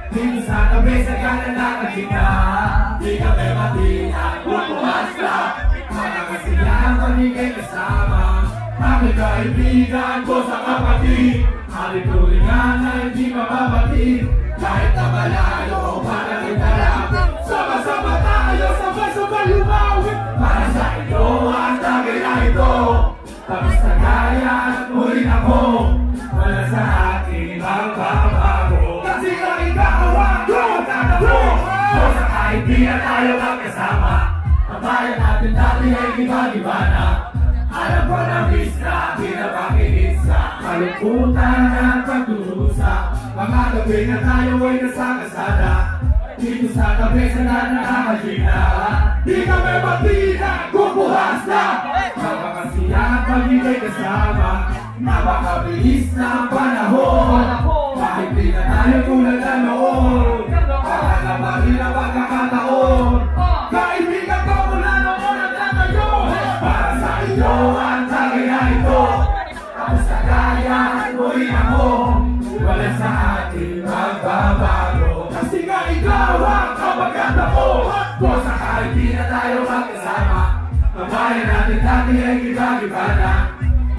Dito sa tabi sa kanan nakakita, di kami matihan, bubukas ka. Mga kasiyang magiging kasama, mga kaibigan ko sa kapatid. Halitulingan na hindi mababatid, kahit na malayo para kita lang. Sama-sama tayo, sabay-sabay lumawi, para sa inyo ang tagay na ito. Tapos na kaya at muli ako, wala sa akin ang babago. Kasi na ikaw ang tumatabo, o sa kahit di na tayo magkasama. Ang bayan natin dati ay iba-iba na. Alam ko na vista, pinapakinis sa kalungkutan at pagdurusa. Mga gabi na tayo ay nasa kasada, dito sa tabi sa nakakagina. Di kami matihan, kukuhas na. Magkakasiyahan pag-ibig kasama, napakabilis na ang panahon. Kahit di na tayo tulad na noon, para na mahirap ang pagkakataon. Kaibigan ko mula noon at ngayon, para sa inyo ang tagay na ito. Tapos na kaya at muli ako, wala sa ating magbabago. Kasi nga ikaw ang kabaganda ko, o sa kahit di na tayo magkasama. Ang bayan natin dati ay iba-iba na.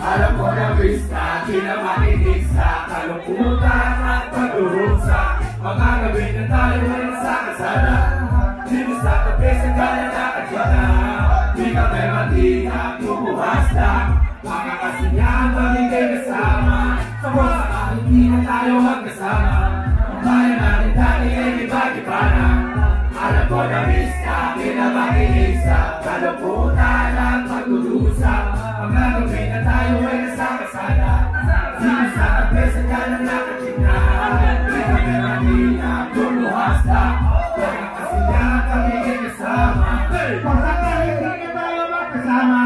Alam ko na vista, kinamakinig sa kalungkutan at pagdurusa. Mga gabi na tayo ay nasa kasada, dito sa tabi sa kanan nakakita. Di kami matihan, kukuhas na. Mga kasinyahan magiging kasama, sa kahit di na tayo magkasama. Ang bayan natin dati ay iba-iba na. Alam ko na vista, kinamakinig sa kalungkutan at pagdurusa. Mga gabi na tayo ay nasa kasada, dito sa tabi sa kanan nakakita. Di kami matihan, kukuhas na. Mga kasinyahan magiging kasama, sa kahit di na tayo magkasama.